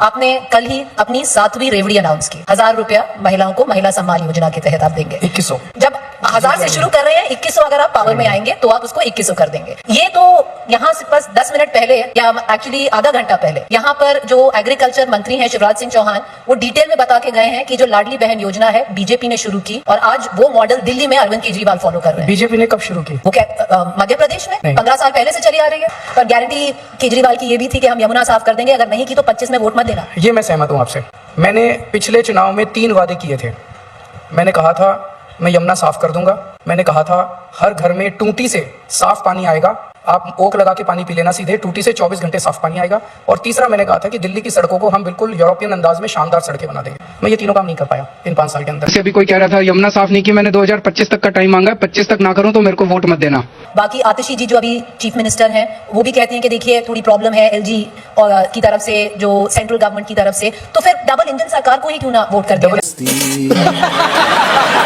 आपने कल ही अपनी 7वीं रेवड़ी अनाउंस की, 1000 रुपया महिलाओं को महिला सम्मान योजना के तहत आप देंगे। 2100 जब 1000 से शुरू कर रहे हैं, 2100 अगर आप पावर में आएंगे तो आप उसको 2100 कर देंगे। ये तो यहाँ से बस 10 मिनट पहले या एक्चुअली आधा घंटा पहले यहाँ पर जो एग्रीकल्चर मंत्री हैं शिवराज सिंह चौहान, वो डिटेल में बता के गए हैं कि जो लाडली बहन योजना है बीजेपी ने शुरू की और आज वो मॉडल दिल्ली में अरविंद केजरीवाल फॉलो कर रहे हैं। बीजेपी ने कब शुरू की? वो क्या मध्य प्रदेश में 15 साल पहले से चली आ रही है, पर गारंटी केजरीवाल की ये भी थी कि हम यमुना साफ कर देंगे, अगर नहीं की तो 25 में वोट मत देना। ये मैं सहमत हूँ आपसे। मैंने पिछले चुनाव में 3 वादे किए थे। मैंने कहा था मैं यमुना साफ कर दूंगा, मैंने कहा था हर घर में टूटी से साफ पानी आएगा, आप ओक लगा के पानी पी लेना सीधे, टूटी से 24 घंटे साफ पानी आएगा, और तीसरा मैंने कहा था कि दिल्ली की सड़कों को हम बिल्कुल यूरोपियन अंदाज में शानदार सड़कें बना देंगे। मैं ये तीनों काम नहीं कर पाया इन 5 साल के अंदर। अभी कोई कह रहा था यमुना साफ नहीं की, मैंने 2025 तक का टाइम मांगा, 25 तक ना करूं तो मेरे को वोट मत देना। बाकी आतिशी जी जो अभी चीफ मिनिस्टर हैं, वो भी कहते हैं कि देखिए थोड़ी प्रॉब्लम है एलजी की तरफ से, जो सेंट्रल गवर्नमेंट की तरफ से, तो फिर डबल इंजन सरकार को ही क्यों ना वोट कर दें?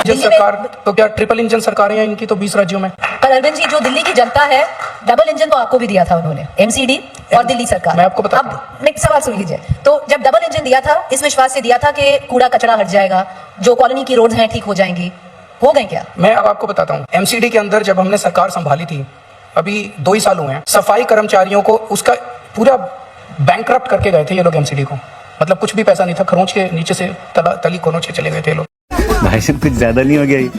सरकार तो क्या ट्रिपल इंजन सरकारें हैं इनकी तो 20 राज्यों में। पर अरविंद जी, जो दिल्ली की जनता है, डबल इंजन तो आपको भी दिया था उन्होंने, एमसीडी और दिल्ली सरकार। मैं आपको बता, अब एक सवाल सुन लीजिए, तो जब डबल इंजन दिया था इस विश्वास से दिया था कि कूड़ा कचरा हट जाएगा, जो कॉलोनी की रोड हैं ठीक हो जाएंगी, हो गए क्या? मैं अब आपको बताता हूँ, एमसीडी के अंदर जब हमने सरकार संभाली थी, अभी 2 ही साल हुए हैं, सफाई कर्मचारियों को उसका पूरा बैंकरप्ट करके गए थे ये लोग एमसीडी को। मतलब कुछ भी पैसा नहीं था, खरोंच के नीचे से तली खरोंच के चले गए थे लोग। भाई साहब कुछ ज्यादा नहीं हो गया ये?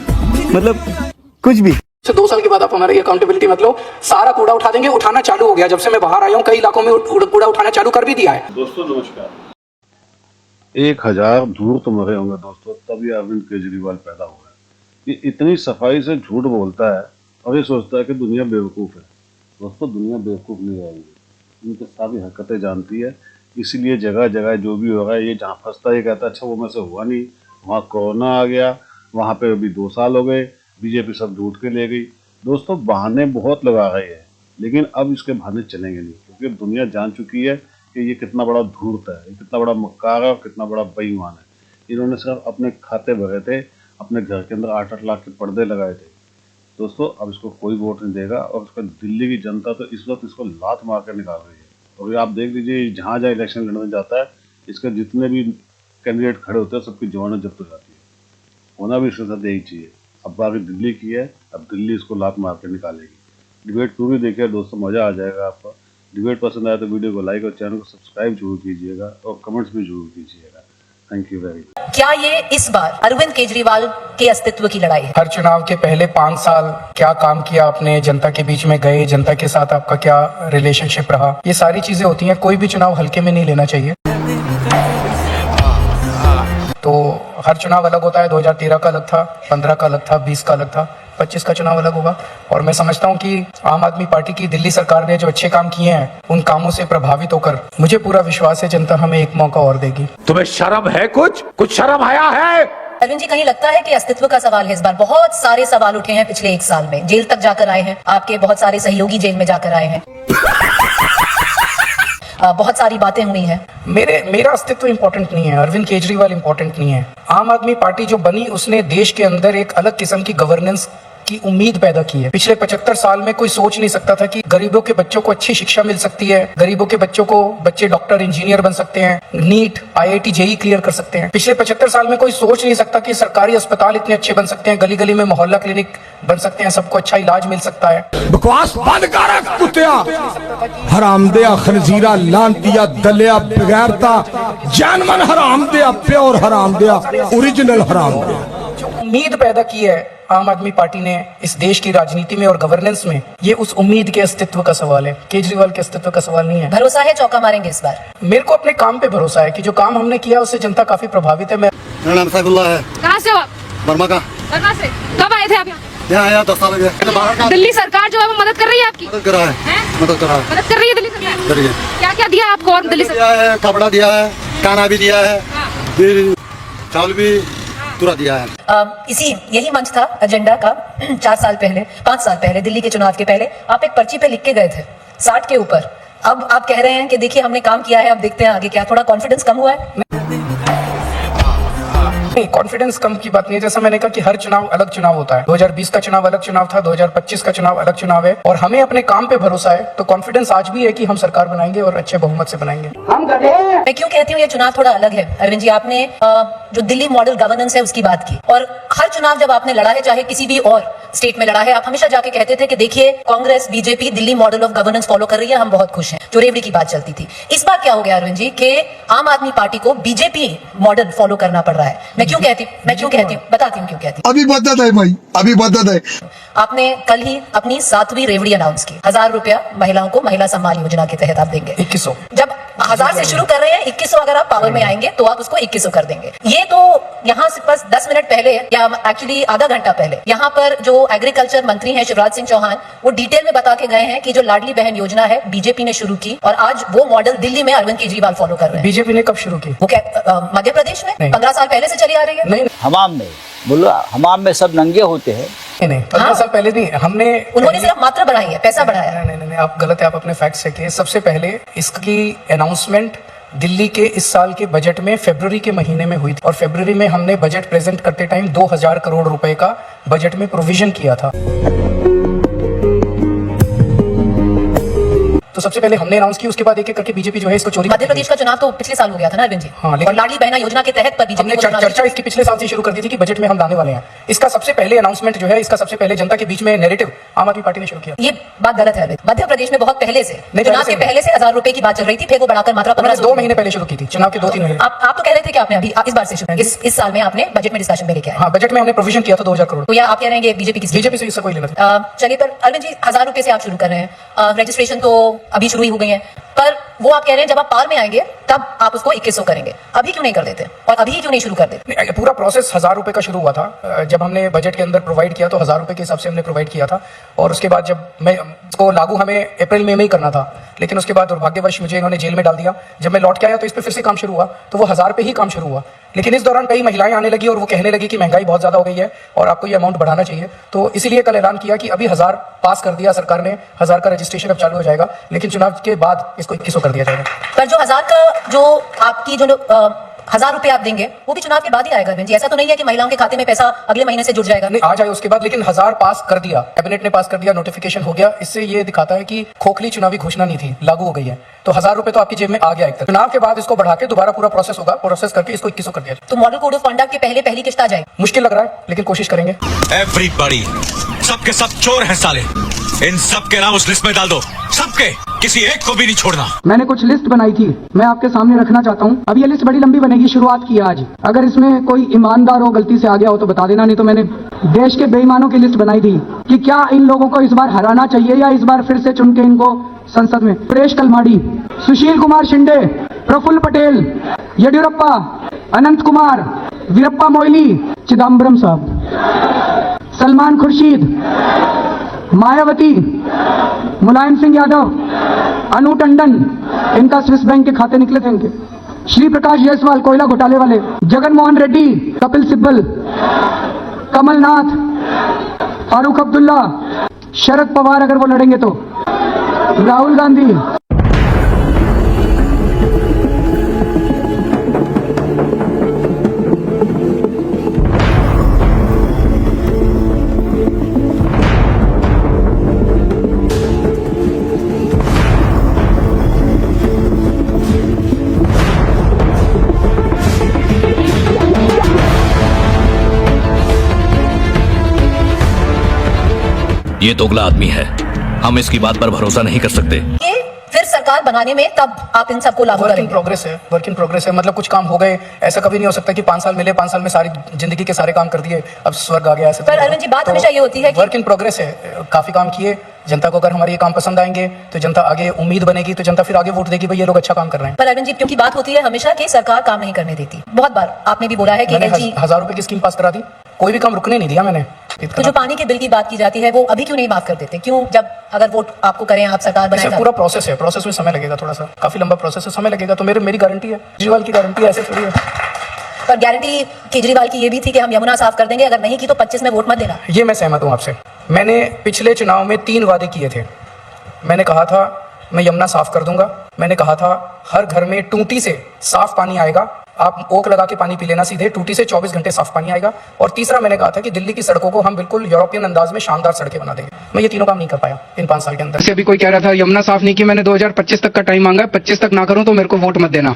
मतलब कुछ भी। 2 साल के बाद आप हमारी अकाउंटेबिलिटी मतलब सारा कूड़ा उठा देंगे, उठाना चालू हो गया। जब से मैं बाहर आया हूँ कई इलाकों में कूड़ा उठाना चालू कर भी दिया है। दोस्तों नमस्कार। 1000 धूर्त तो मरे होंगे दोस्तों, तभी अरविंद केजरीवाल पैदा हुआ है। ये इतनी सफाई से झूठ बोलता है और ये सोचता है कि दुनिया बेवकूफ़ है। दोस्तों दुनिया बेवकूफ़ नहीं रहेगी, इनकी सारी हरकतें जानती है, इसीलिए जगह जगह जो भी हो रहा है, ये जहाँ फंसता है ये कहता है अच्छा वो में से हुआ नहीं, वहाँ कोरोना आ गया, वहाँ पे अभी 2 साल हो गए, बीजेपी सब ढूंढ के ले गई। दोस्तों बहाने बहुत लगा रही है, लेकिन अब इसके बहाने चलेंगे नहीं, क्योंकि अब दुनिया जान चुकी है कि ये कितना बड़ा धूर्त है, ये कितना बड़ा मक्कार है और कितना बड़ा बेईमान है। इन्होंने सिर्फ अपने खाते भरे थे, अपने घर के अंदर 8-8 लाख के पर्दे लगाए थे। दोस्तों अब इसको कोई वोट नहीं देगा, और उसका दिल्ली की जनता तो इस वक्त इसको लात मार कर निकाल रही है। और आप देख लीजिए जहाँ जहाँ इलेक्शन लड़ने जाता है, इसके जितने भी कैंडिडेट खड़े होते हैं सबकी जवानत जब्त हो जाती है। होना भी इसके साथ यही चाहिए। अब बाकी दिल्ली की है, अब दिल्ली इसको लात मार के निकालेगी। डिबेट पूरी देखिए दोस्तों, मज़ा आ जाएगा आपका। डिबेट पसंद आया तो वीडियो को लाइक और चैनल को सब्सक्राइब जरूर कीजिएगा और कमेंट्स भी जरूर कीजिएगा। Thank you very much. क्या ये इस बार अरविंद केजरीवाल के अस्तित्व की लड़ाई है? हर चुनाव के पहले 5 साल क्या काम किया आपने, जनता के बीच में गए, जनता के साथ आपका क्या रिलेशनशिप रहा, ये सारी चीजें होती हैं। कोई भी चुनाव हल्के में नहीं लेना चाहिए। तो हर चुनाव अलग होता है। 2013 का अलग था, 15 का अलग था, 20 का अलग था, 25 का चुनाव अलग होगा। और मैं समझता हूं कि आम आदमी पार्टी की दिल्ली सरकार ने जो अच्छे काम किए हैं, उन कामों से प्रभावित होकर मुझे पूरा विश्वास है जनता हमें एक मौका और देगी। तुम्हें शर्म है? कुछ शर्म आया है? अरविंद जी, कहीं लगता है कि अस्तित्व का सवाल है इस बार? बहुत सारे सवाल उठे हैं पिछले 1 साल में, जेल तक जाकर आए हैं, आपके बहुत सारे सहयोगी जेल में जाकर आए हैं, बहुत सारी बातें हुई हैं। मेरा अस्तित्व इंपॉर्टेंट नहीं है, अरविंद केजरीवाल इंपॉर्टेंट नहीं है। आम आदमी पार्टी जो बनी उसने देश के अंदर एक अलग किस्म की गवर्नेंस की उम्मीद पैदा की है। पिछले 75 साल में कोई सोच नहीं सकता था कि गरीबों के बच्चों को अच्छी शिक्षा मिल सकती है, गरीबों के बच्चे डॉक्टर इंजीनियर बन सकते हैं, नीट IIT JEE क्लियर कर सकते हैं। पिछले 75 साल में कोई सोच नहीं सकता कि सरकारी अस्पताल इतने अच्छे बन सकते हैं, गली गली में मोहल्ला क्लिनिक बन सकते हैं, सबको अच्छा इलाज मिल सकता है। बकवास बंद कर कुत्तिया, हरामदिया, खनजीरा, लानतिया, दलिया, बगैरता, जानमन हरामदिया, प्योर हरामदिया, ओरिजिनल हरामदिया। उम्मीद पैदा की है आम आदमी पार्टी ने इस देश की राजनीति में और गवर्नेंस में, ये उस उम्मीद के अस्तित्व का सवाल है, केजरीवाल के अस्तित्व का सवाल नहीं है। भरोसा है चौका मारेंगे इस बार? मेरे को अपने काम पे भरोसा है कि जो काम हमने किया उससे जनता काफी प्रभावित है। मेरा नाम सैफुल्लाह है। कहाँ से हो आप? बर्मा का। बर्मा से? कब आए थे आप यहाँ आया 10 साल हो गए। दिल्ली सरकार जो है वो मदद कर रही है आपकी? मदद कर रहा है, मदद कर रहा है, मदद कर रही है दिल्ली सरकार? कर रही है। क्या क्या दिया आपको? और दिल्ली दिया है, कपड़ा दिया है, खाना भी दिया है, फिर चावल भी पूरा दिया है। यही मंच था एजेंडा का 4 साल पहले, 5 साल पहले, दिल्ली के चुनाव के पहले आप एक पर्ची पे लिख के गए थे 60 के ऊपर। अब आप कह रहे हैं कि देखिए हमने काम किया है, अब देखते हैं आगे क्या। थोड़ा कॉन्फिडेंस कम हुआ है? नहीं, कॉन्फिडेंस कम की बात नहीं है। जैसा मैंने कहा कि हर चुनाव अलग चुनाव होता है। 2020 का चुनाव अलग चुनाव था, 2025 का चुनाव अलग चुनाव है, और हमें अपने काम पे भरोसा है। तो कॉन्फिडेंस आज भी है कि हम सरकार बनाएंगे और अच्छे बहुमत से बनाएंगे। मैं क्यों कहती हूँ ये चुनाव थोड़ा अलग है अरविंद जी। आपने जो दिल्ली मॉडल गवर्नेंस है उसकी बात की, और हर चुनाव जब आपने लड़ा है, चाहे किसी भी और स्टेट में लड़ा है, आप हमेशा जाके कहते थे कि देखिए Congress BJP Delhi model of governance follow कर रही है, हम बहुत खुश हैं। जो रेवड़ी की बात चलती थी, इस बार क्या हो गया अरविंद जी कि आम आदमी पार्टी को बीजेपी मॉडल फॉलो करना पड़ रहा है। मैं क्यों कहती हूँ बताती हूँ क्यों कहती हूँ। अभी बदत है भाई, अभी बदत है। आपने कल ही अपनी 7वीं रेवड़ी अनाउंस की। 1000 रुपया महिलाओं को महिला सम्मान योजना के तहत आप देंगे। 2100 जब 1000 से शुरू कर रहे हैं, 2100 अगर आप पावर में आएंगे तो आप उसको 2100 कर देंगे। ये तो यहाँ से बस 10 मिनट पहले, या एक्चुअली आधा घंटा पहले, यहाँ पर जो एग्रीकल्चर मंत्री हैं शिवराज सिंह चौहान, वो डिटेल में बता के गए हैं कि जो लाडली बहन योजना है बीजेपी ने शुरू की, और आज वो मॉडल दिल्ली में अरविंद केजरीवाल फॉलो कर रहे हैं। बीजेपी ने कब शुरू की? वो क्या मध्य प्रदेश में नहीं। 15 साल पहले से चली आ रही है। नहीं हमाम में बोलो, हमाम में सब नंगे होते हैं। नहीं 15 साल पहले नहीं, हमने उन्होंने सिर्फ मात्रा बढ़ाई है, पैसा बढ़ाया है। नहीं, आप गलत है। आप अपने फैक्ट्स चेकिए। सबसे पहले इसकी अनाउंसमेंट दिल्ली के इस साल के बजट में फरवरी के महीने में हुई थी, और फरवरी में हमने बजट प्रेजेंट करते टाइम 2000 करोड़ रुपए का बजट में प्रोविजन किया था। तो सबसे पहले हमने अनाउंस की, उसके बाद एक एक करके बीजेपी जो है इसको चोरी मध्य प्रदेश का चुनाव तो पिछले साल हो गया था ना अरविंद जी। हाँ, लेकिन और लाडली बहना योजना के तहत पर बीजेपी हमने को चुनाव चर्चा इसकी पिछले साल से शुरू कर दी थी कि बजट में हम लाने वाले हैं। इसका सबसे पहले अनाउंसमेंट जो है, इसका सबसे पहले जनता के बीच में नैरेटिव आम आदमी पार्टी ने शुरू किया। ये बात गलत है अरविंद। मध्य प्रदेश में बहुत पहले से, नहीं, चुनाव के पहले से 1000 रुपए की बात चल रही थी, फिर वो बढ़ाकर मात्रा 1500 2 महीने पहले शुरू की थी, चुनाव के 2-3 महीने। आप तो कह रहे थे कि आपने अभी इस बार से शुरू, इस साल में आपने बजट में डिस्कशन में लेके आए। हाँ, बजट में हमने प्रोविजन किया था 2000 करोड़। तो या आप कह रहे हैं कि बीजेपी की बीजेपी से इससे कोई लेना था। चलिए, पर अरविंद जी 1000 रुपए से आप शुरू कर रहे हैं, रजिस्ट्रेशन तो अभी शुरू ही हो गई है, पर वो आप कह रहे हैं जब आप पार में आएंगे तब आप उसको 2100 करेंगे। अभी क्यों नहीं कर देते, और अभी क्यों नहीं शुरू कर देते? पूरा प्रोसेस 1000 रुपए का शुरू हुआ था। जब हमने बजट के अंदर प्रोवाइड किया तो 1000 रुपए के हिसाब से हमने प्रोवाइड किया था, और उसके बाद जब मैं इसको लागू हमें अप्रैल में ही करना था, लेकिन उसके बाद दुर्भाग्यवश मुझे इन्होंने जेल में डाल दिया। जब मैं लौट के आया तो इस पर फिर से काम शुरू हुआ, तो वो 1000 पे ही काम शुरू हुआ। लेकिन इस दौरान कई महिलाएं आने लगी और वो कहने लगी कि महंगाई बहुत ज्यादा हो गई है और आपको ये अमाउंट बढ़ाना चाहिए। तो इसीलिए कल ऐलान किया कि अभी 1000 पास कर दिया सरकार ने, 1000 का रजिस्ट्रेशन अब चालू हो जाएगा, लेकिन चुनाव के बाद इसको 2100 कर दिया जाएगा। पर जो 1000 का जो आपकी जो 1000 रुपए आप देंगे वो भी चुनाव के बाद ही आएगा अरविंद जी। ऐसा तो नहीं है कि महिलाओं के खाते में पैसा अगले महीने से जुड़ जाएगा। नहीं, आ जाए उसके बाद, लेकिन 1000 पास कर दिया, कैबिनेट ने पास कर दिया, नोटिफिकेशन हो गया। इससे ये दिखाता है कि खोखली चुनावी घोषणा नहीं थी, लागू हो गई है। तो 1000 रुपए तो आपकी जेब में आ गया एक तरह। चुनाव के बाद इसको बढ़ा के दोबारा पूरा प्रोसेस होगा, प्रोसेस करके इसको 2100 कर दिया जाए। तो मॉडल कोड ऑफ कंडक्ट के पहले पहली किस्त आ जाएगी। मुश्किल लग रहा है, लेकिन कोशिश करेंगे। एवरीबॉडी, सबके सब चोर हैं साले, इन सब के नाम उस लिस्ट में डाल दो, सबके, किसी एक को भी नहीं छोड़ना। मैंने कुछ लिस्ट बनाई थी, मैं आपके सामने रखना चाहता हूँ। अब ये लिस्ट बड़ी लंबी बनेगी, शुरुआत की है आज। अगर इसमें कोई ईमानदार हो, गलती से आ गया हो तो बता देना, नहीं तो मैंने देश के बेईमानों की लिस्ट बनाई थी कि क्या इन लोगों को इस बार हराना चाहिए या इस बार फिर से चुन के इनको संसद में। सुरेश कलमाड़ी, सुशील कुमार शिंदे, प्रफुल्ल पटेल, येडियुरप्पा, अनंत कुमार, वीरप्पा मोइली, चिदम्बरम साहब, सलमान खुर्शीद, मायावती, मुलायम सिंह यादव, अनु टंडन, इनका स्विस बैंक के खाते निकले थे इनके, श्री प्रकाश जायसवाल कोयला घोटाले वाले, जगन मोहन रेड्डी, कपिल सिब्बल, कमलनाथ, फारूक अब्दुल्ला, शरद पवार अगर वो लड़ेंगे तो, राहुल गांधी। ये दोगला आदमी है, हम इसकी बात पर भरोसा नहीं कर सकते। ये फिर सरकार बनाने में तब आप इन सबको लागू वर्क इन करेंगे। प्रोग्रेस है, वर्क इन प्रोग्रेस है। मतलब कुछ काम हो गए, ऐसा कभी नहीं हो सकता कि 5 साल मिले, 5 साल में सारी जिंदगी के सारे काम कर दिए, अब स्वर्ग आ गया। ऐसे पर अरविंद जी बात हमेशा ये होती है कि वर्क इन प्रोग्रेस है। काफी काम किए, जनता को अगर हमारे ये काम पसंद आएंगे तो जनता आगे उम्मीद बनेगी, तो जनता फिर आगे वोट देगी, भाई ये लोग अच्छा काम कर रहे हैं। पर अरविंद जी क्योंकि बात होती है हमेशा कि सरकार काम नहीं करने देती। बहुत बार आपने भी बोला है कि मैंने LG 1000 रुपए की स्कीम पास करा दी, कोई भी काम रुकने नहीं दिया मैंने। तो जो पानी के बिल की बात की जाती है वो अभी क्यों नहीं माफ कर देते? क्यों, जब अगर वोट आपको करें, आप सरकार इसमें बनाएगा। पूरा प्रोसेस है, प्रोसेस में समय लगेगा, थोड़ा सा काफी लंबा प्रोसेस है, समय लगेगा। तो मेरी गारंटी है, केजरीवाल की गारंटी ऐसे थोड़ी है। पर गारंटी केजरीवाल की ये भी थी कि हम यमुना साफ कर देंगे, अगर नहीं की तो 25 में वोट मत देना। ये मैं सहमत हूँ आपसे। मैंने पिछले चुनाव में 3 वादे किए थे। मैंने कहा था मैं यमुना साफ कर दूंगा, मैंने कहा था हर घर में टूटी से साफ पानी आएगा, आप ओक लगा के पानी पी लेना सीधे, टूटी से 24 घंटे साफ पानी आएगा। और तीसरा मैंने कहा था कि दिल्ली की सड़कों को हम बिल्कुल यूरोपियन अंदाज में शानदार सड़कें बना देंगे। मैं ये तीनों काम नहीं कर पाया इन 5 साल के अंदर। जैसे अभी कोई कह रहा था यमुना साफ नहीं की, मैंने 2025 तक का टाइम मांगा है, 25 तक ना करूं तो मेरे को वोट मत देना।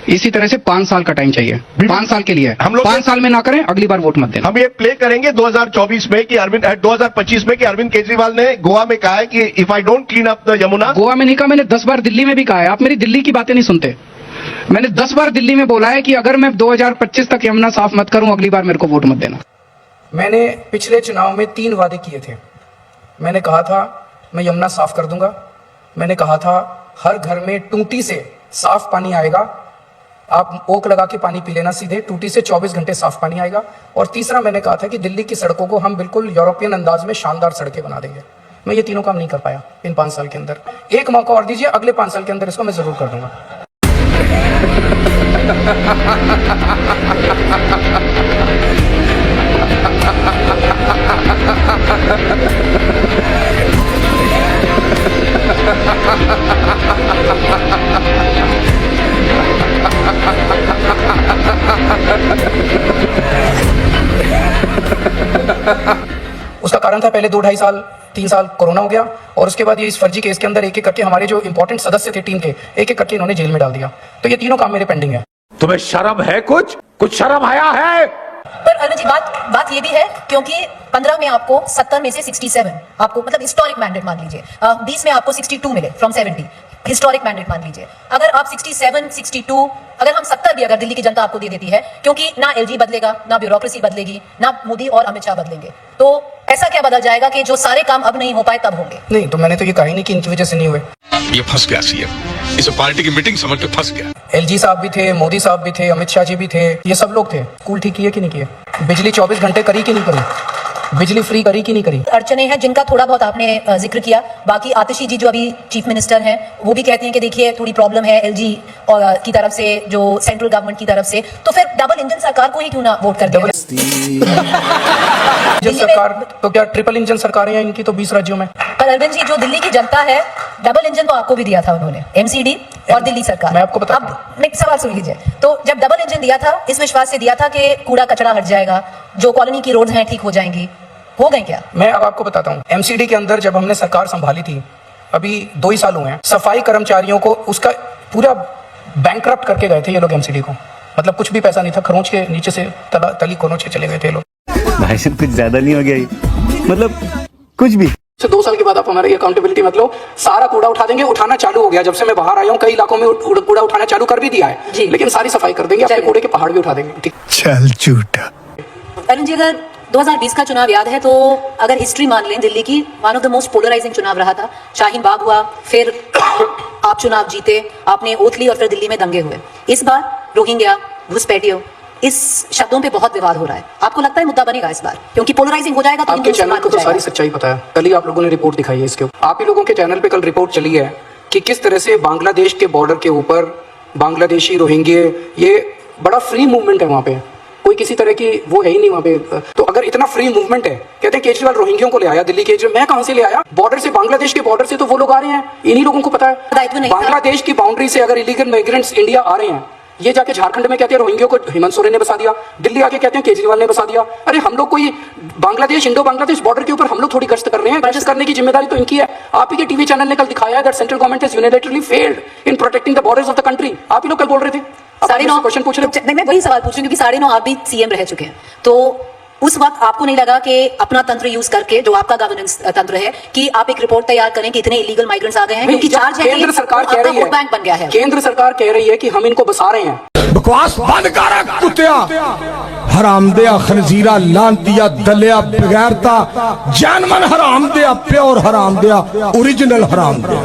इसी तरह से 5 साल का टाइम चाहिए, 5 साल के लिए। हम लोग 5 साल में ना करें, अगली बार वोट मत देना। हम ये प्ले करेंगे 2024 में कि 2025 में कि अरविंद केजरीवाल ने गोवा में कहा है कि if I don't clean up the Yamuna. Goa में नहीं कहा, मैंने 10 बार दिल्ली में भी कहा है। आप मेरी दिल्ली की बातें नहीं सुनते। मैंने 10 बार दिल्ली में बोला है कि अगर मैं 2025 तक यमुना साफ मत करूं, अगली बार मेरे को वोट मत देना। मैंने पिछले चुनाव में 3 वादे किए थे। मैंने कहा था मैं यमुना साफ कर दूंगा, मैंने कहा था हर घर में टूटी से साफ पानी आएगा, आप ओक लगा के पानी पी लेना सीधे, टूटी से 24 घंटे साफ पानी आएगा। और तीसरा मैंने कहा था कि दिल्ली की सड़कों को हम बिल्कुल यूरोपियन अंदाज में शानदार सड़कें बना देंगे। मैं ये तीनों काम नहीं कर पाया इन 5 साल के अंदर। एक मौका और दीजिए, अगले 5 साल के अंदर इसको मैं जरूर कर दूंगा। उसका कारण था पहले 2-2.5 साल 3 साल कोरोना हो गया, और उसके बाद ये इस फर्जी केस के अंदर एक एक करके हमारे जो इंपॉर्टेंट सदस्य थे टीम के, एक एक करके इन्होंने जेल में डाल दिया। तो ये तीनों काम मेरे पेंडिंग है। तुम्हें शर्म है? कुछ शर्म आया है? पर अरुण जी बात ये भी है, क्योंकि 15 में आपको 70 में से 67 आपको मतलब हिस्टोरिक मैंडेट मान लीजिए, 20 में आपको 62 मिले फ्रॉम 70, हिस्टोरिक मैंडेट मान लीजिए। अगर आप 67, 62, अगर हम 70 भी अगर दिल्ली की जनता आपको दे देती है, क्योंकि ना एलजी बदलेगा, ना ब्यूरोक्रेसी बदलेगी, ना मोदी और अमित शाह बदलेंगे, तो ऐसा क्या बदल जाएगा कि जो सारे काम अब नहीं हो पाए तब होंगे? नहीं, तो मैंने तो ये कहा ही नहीं कि इनकी वजह से नहीं हुए। ये फंस गया सीएम, इसे पार्टी की मीटिंग समझ के फंस गया। एलजी साहब भी थे, मोदी साहब भी थे, अमित शाह जी भी थे, ये सब लोग थे। स्कूल ठीक किए कि नहीं किए? बिजली 24 घंटे करी कि नहीं करी? बिजली फ्री करी कि नहीं करी? अड़चने हैं जिनका थोड़ा बहुत आपने जिक्र किया। बाकी आतिशी जी जो अभी चीफ मिनिस्टर हैं, वो भी कहते हैं कि देखिए थोड़ी प्रॉब्लम है एलजी की तरफ से, जो सेंट्रल गवर्नमेंट की तरफ से, तो फिर डबल इंजन सरकार को ही क्यों ना वोट कर दिया? इंजन सरकार तो क्या ट्रिपल इंजन सरकारें हैं इनकी तो 20 राज्यों में। पर अरविंद जी, जो दिल्ली की जनता है, डबल इंजन तो आपको भी दिया था उन्होंने, एमसीडी और दिल्ली सरकार। मैं आपको बता अब नहीं, सवाल सुन लीजिए। तो जब डबल इंजन दिया था, इस विश्वास से दिया था कि कूड़ा कचरा हट जाएगा, जो कॉलोनी की रोड हैं ठीक हो जाएंगी, हो गए क्या? मैं अब आपको बताता हूँ, एमसीडी के अंदर जब हमने सरकार संभाली थी, अभी 2 ही साल हुए हैं, सफाई कर्मचारियों को उसका पूरा बैंकरप्ट करके गए थे ये लोग एमसीडी को। मतलब कुछ भी पैसा नहीं था, खरोंच के नीचे से तली खरोंच के चले गए थे लोग। भाई साहब कुछ ज्यादा नहीं हो गया ये? मतलब कुछ भी। 2 साल के बाद आप हमारी अकाउंटेबिलिटी मतलब सारा कूड़ा उठा देंगे, उठाना चालू हो गया। जब से मैं बाहर आया हूँ कई इलाकों में कूड़ा उठाना चालू कर भी दिया है, लेकिन सारी सफाई कर देंगे, अपने कूड़े के पहाड़ भी उठा देंगे। चल झूठा। अरुण जी, अगर 2020 का चुनाव याद है तो अगर हिस्ट्री मान लें दिल्ली की, one of the most polarising चुनाव रहा था। शाहीन बाग हुआ, फिर आप चुनाव जीते, आपने ओथ ली और फिर दिल्ली में दंगे हुए। इस बार रोहिंग्या, घुसपैठियों, इस शब्दों पे बहुत विवाद हो रहा है। आपको लगता है मुद्दा बनेगा इस बार, क्योंकि पोलराइजिंग हो जाएगा तो आपके चैनल को तो सारी सच्चाई पता है। कल ही आप लोगों ने रिपोर्ट दिखाई है इसके। आप ही लोगों के चैनल पे कल रिपोर्ट चली है कि किस तरह से बांग्लादेश के बॉर्डर के ऊपर बांग्लादेशी रोहिंग्या, ये बड़ा फ्री मूवमेंट है वहाँ पे, कोई किसी तरह की वो है ही नहीं वहाँ पे। तो अगर इतना फ्री मूवमेंट है, कहते हैं केजरीवाल रोहिंग्यों को ले आया दिल्ली के, मैं कहाँ से ले आया? बॉर्डर से, बांग्लादेश के बॉर्डर से तो वो लोग आ रहे हैं, इन्हीं लोगों को पता है। बांग्लादेश की बाउंड्री से अगर इलीगल माइग्रेंट्स इंडिया आ रहे हैं, ये जाके झारखंड में कहते हैं रोहिंग्यों को हेमंत सोरेन ने बसा दिया, दिल्ली आके कहते हैं केजरीवाल ने बसा दिया। अरे हम लोग कोई बांग्लादेश, इंडो बांग्लादेश बॉर्डर के ऊपर हम लोग थोड़ी गश्त कर रहे हैं, गश्त करने की जिम्मेदारी तो इनकी है। आप ही के टीवी चैनल ने कल दिखाया है that central government has unilaterally failed in protecting the borders of the country. आप ही लोग कल बोल रहे थे। 9:30 क्वेश्चन पूछ रहे नहीं, मैं वही सवाल पूछ रही हूँ, क्योंकि 9:30 आप भी सीएम रह चुके हैं, तो उस वक्त आपको नहीं लगा कि अपना तंत्र यूज करके, जो आपका गवर्नेंस तंत्र है, कि आप एक रिपोर्ट तैयार करें कि इतने इलीगल माइग्रेंट्स आ गए हैं, क्योंकि चार्ज है केंद्र सरकार कह रही है, बैंक बन गया है। केंद्र सरकार कह रही है कि हम इनको बसा रहे हैं। बकवास बंद कर कुत्तिया, हरामदिया, खनजीरा, लांतिया, दलिया, बगैरता, जानमन हरामदिया, प्योर हरामदिया, ओरिजिनल हरामदिया।